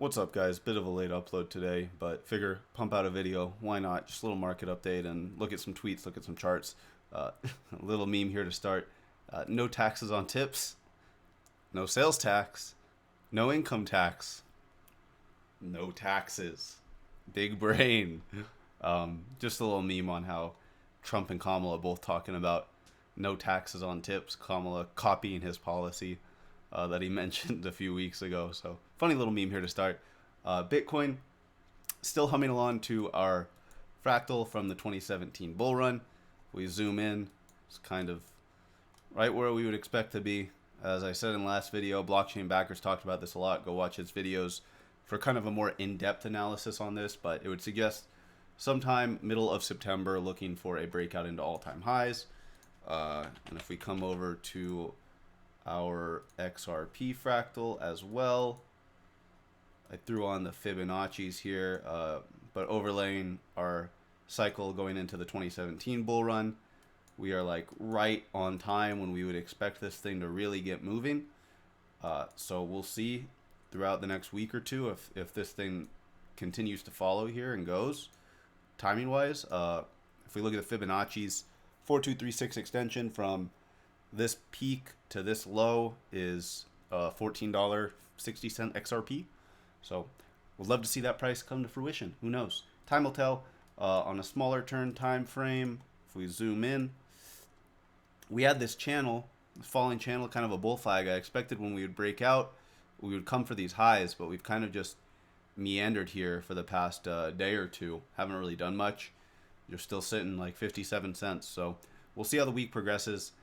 What's up, guys? Bit of a late upload today, but figure pump out a video. Why not? Just a little market update and look at some tweets, look at some charts. A little meme here to start. No taxes on tips, no sales tax, no income tax, no taxes. Big brain. Just a little meme on how Trump and Kamala both talking about no taxes on tips. Kamala copying his policy that he mentioned a few weeks ago. So funny little meme here to start. Bitcoin still humming along to our fractal from the 2017 bull run. We zoom in, it's kind of right where we would expect to be. As I said in the last video, Blockchain Backers talked about this a lot. Go watch his videos for kind of a more in-depth analysis on this, but it would suggest sometime middle of September looking for a breakout into all-time highs. And if we come over to our XRP fractal as well, I threw on the Fibonacci's here, but overlaying our cycle going into the 2017 bull run, we are like right on time when we would expect this thing to really get moving. So we'll see throughout the next week or two if this thing continues to follow here and goes timing wise. If we look at the Fibonacci's 4236 extension from this peak to this low is $14.60 XRP. So we'd love to see that price come to fruition. Who knows? Time will tell. On a smaller turn time frame, if we zoom in, we had this channel, falling channel, kind of a bull flag. I expected when we would break out, we would come for these highs, but we've kind of just meandered here for the past day or two. Haven't really done much. You're still sitting like 57 cents. So we'll see how the week progresses.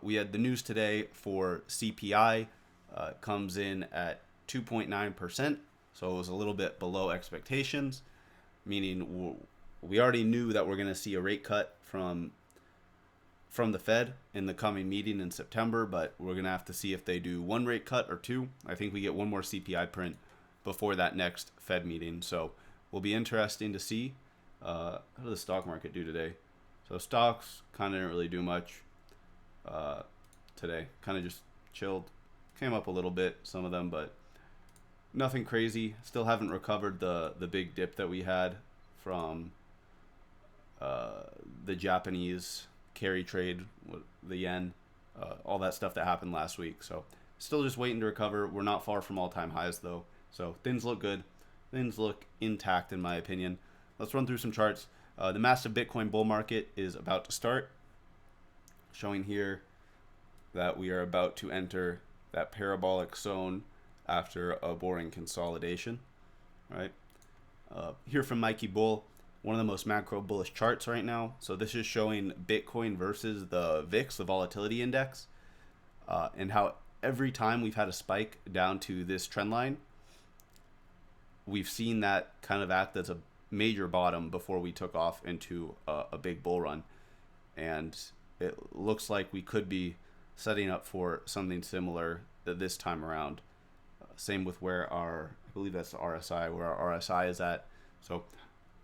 We had the news today for CPI comes in at 2.9%, so it was a little bit below expectations, meaning we already knew that we're going to see a rate cut from the Fed in the coming meeting in September, but we're going to have to see if they do one rate cut or two. I think we get one more CPI print before that next Fed meeting, so will be interesting to see. How did the stock market do today? So stocks kind of didn't really do much today, kind of just chilled, came up a little bit, some of them, but nothing crazy. Still haven't recovered the big dip that we had from the Japanese carry trade, the yen, all that stuff that happened last week. So still just waiting to recover. We're not far from all-time highs though, so things look good. Things look intact in my opinion. Let's run through some charts. The massive Bitcoin bull market is about to start, showing here that we are about to enter that parabolic zone after a boring consolidation, right? Here from Mikey Bull, one of the most macro bullish charts right now. So this is showing Bitcoin versus the VIX, the volatility index, and how every time we've had a spike down to this trend line, we've seen that kind of act as a major bottom before we took off into a big bull run. And it looks like we could be setting up for something similar this time around. Same with where I believe that's the RSI, where our RSI is at. So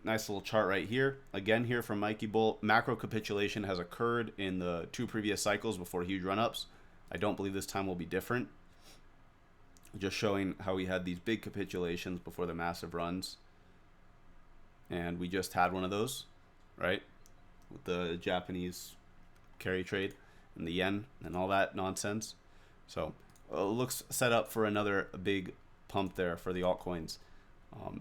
nice little chart right here. Again, here from Mikey Bull, macro capitulation has occurred in the two previous cycles before huge run-ups. I don't believe this time will be different. Just showing how we had these big capitulations before the massive runs. And we just had one of those, right? With the Japanese carry trade and the yen and all that nonsense. So looks set up for another big pump there for the altcoins,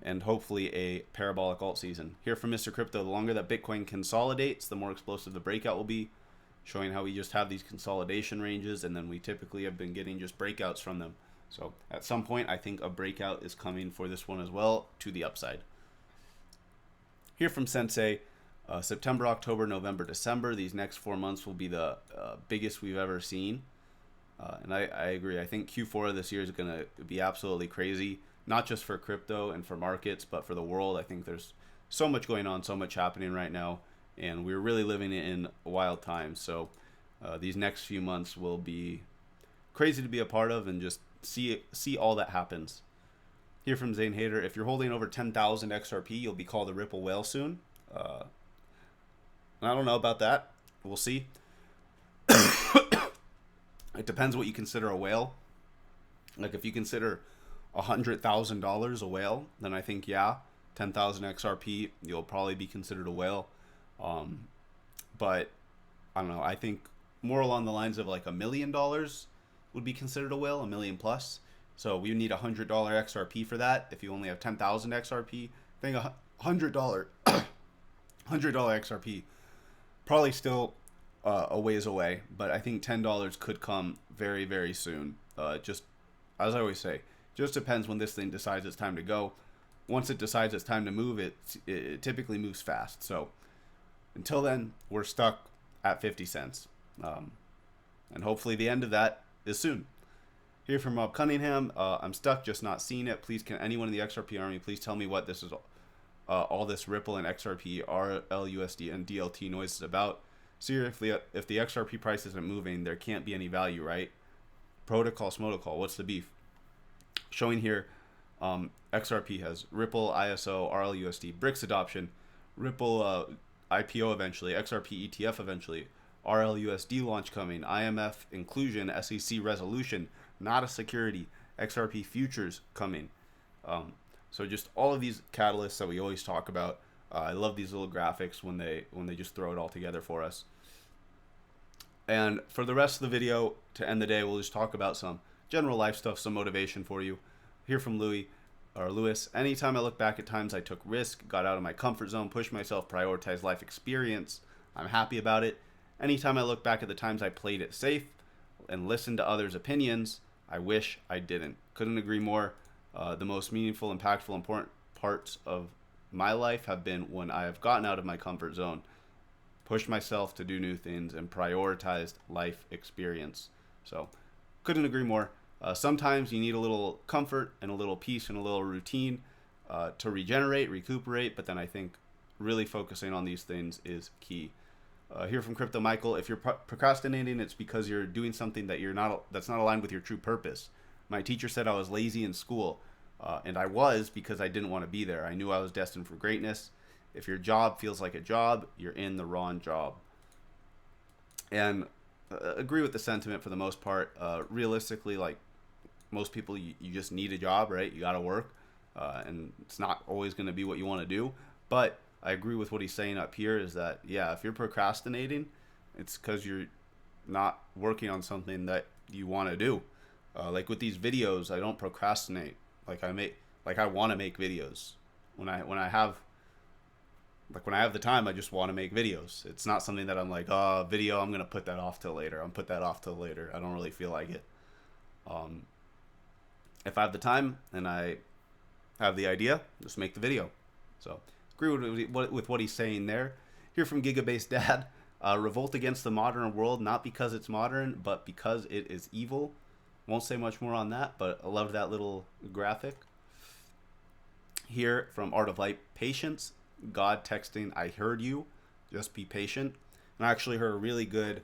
and hopefully a parabolic alt season. Here from Mr. Crypto, the longer that Bitcoin consolidates, the more explosive the breakout will be, showing how we just have these consolidation ranges, and then we typically have been getting just breakouts from them. So at some point, I think a breakout is coming for this one as well to the upside. Here from Sensei, September, October, November, December, these next 4 months will be the biggest we've ever seen. And I agree. I think Q4 of this year is going to be absolutely crazy, not just for crypto and for markets, but for the world. I think there's so much going on, so much happening right now, and we're really living in wild times. So these next few months will be crazy to be a part of and just see all that happens. Here from Zane Hader, if you're holding over 10,000 XRP, you'll be called a Ripple whale soon. I don't know about that. We'll see. It depends what you consider a whale. Like if you consider $100,000 a whale, then I think, yeah, 10,000 XRP, you'll probably be considered a whale. But I don't know. I think more along the lines of like $1 million would be considered a whale, a million plus. So we need $100 XRP for that. If you only have 10,000 XRP, I think $100 XRP probably still a ways away, but I think $10 could come very, very soon. Just as I always say, just depends when this thing decides it's time to go. Once it decides it's time to move, it typically moves fast. So until then, we're stuck at 50 cents. And hopefully the end of that is soon. Here from Rob Cunningham, I'm stuck, just not seeing it. Please, can anyone in the XRP army please tell me what this is, all this Ripple and XRP, RLUSD, and DLT noise is about? Seriously, if the XRP price isn't moving, there can't be any value, right? Protocol, smotocol, what's the beef? Showing here, XRP has Ripple, ISO, RLUSD, BRICS adoption, Ripple IPO eventually, XRP ETF eventually, RLUSD launch coming, IMF inclusion, SEC resolution, not a security, XRP futures coming. So just all of these catalysts that we always talk about. I love these little graphics when they just throw it all together for us. And for the rest of the video, to end the day, we'll just talk about some general life stuff, some motivation for you. Here from Lewis, anytime I look back at times I took risk, got out of my comfort zone, pushed myself, prioritized life experience, I'm happy about it. Anytime I look back at the times I played it safe and listened to others' opinions, I wish I didn't. Couldn't agree more. The most meaningful, impactful, important parts of my life have been when I have gotten out of my comfort zone, pushed myself to do new things, and prioritized life experience. So, couldn't agree more. Sometimes you need a little comfort and a little peace and a little routine to regenerate, recuperate, but then I think really focusing on these things is key. Here from Crypto Michael, if you're procrastinating, it's because you're doing something that's not aligned with your true purpose. My teacher said I was lazy in school, and I was, because I didn't want to be there. I knew I was destined for greatness. If your job feels like a job, you're in the wrong job. And agree with the sentiment for the most part. Realistically, like most people, you just need a job, right? You got to work, and it's not always going to be what you want to do. But I agree with what he's saying up here is that, yeah, if you're procrastinating, it's because you're not working on something that you want to do. Like with these videos, I don't procrastinate. I want to make videos. When I have the time, I just want to make videos. It's not something that I'm like, video, I'm going to put that off till later. I don't really feel like it. If I have the time and I have the idea, just make the video. So agree with what he's saying there. Here from Gigabase Dad, revolt against the modern world, not because it's modern, but because it is evil. Won't say much more on that, but I loved that little graphic. Here from Art of Light, patience, God texting, I heard you, just be patient. And I actually heard a really good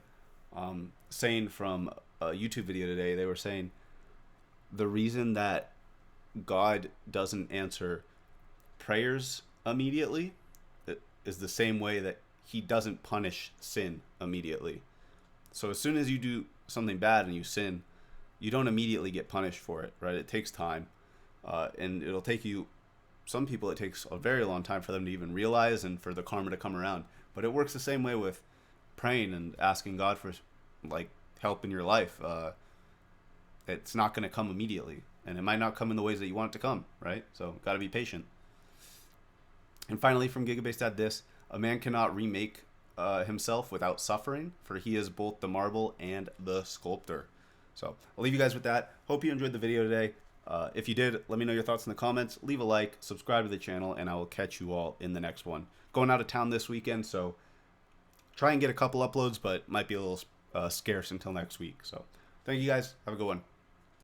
saying from a YouTube video today. They were saying the reason that God doesn't answer prayers immediately is the same way that he doesn't punish sin immediately. So as soon as you do something bad and you sin, you don't immediately get punished for it, right? It takes time. And it'll take you, some people, it takes a very long time for them to even realize and for the karma to come around. But it works the same way with praying and asking God for like help in your life. It's not going to come immediately, and it might not come in the ways that you want it to come, right? So got to be patient. And finally, from Gigabase Dad, this: a man cannot remake himself without suffering, for he is both the marble and the sculptor. So I'll leave you guys with that. Hope you enjoyed the video today. If you did, let me know your thoughts in the comments. Leave a like, subscribe to the channel, and I will catch you all in the next one. Going out of town this weekend, so try and get a couple uploads, but might be a little scarce until next week. So thank you guys. Have a good one.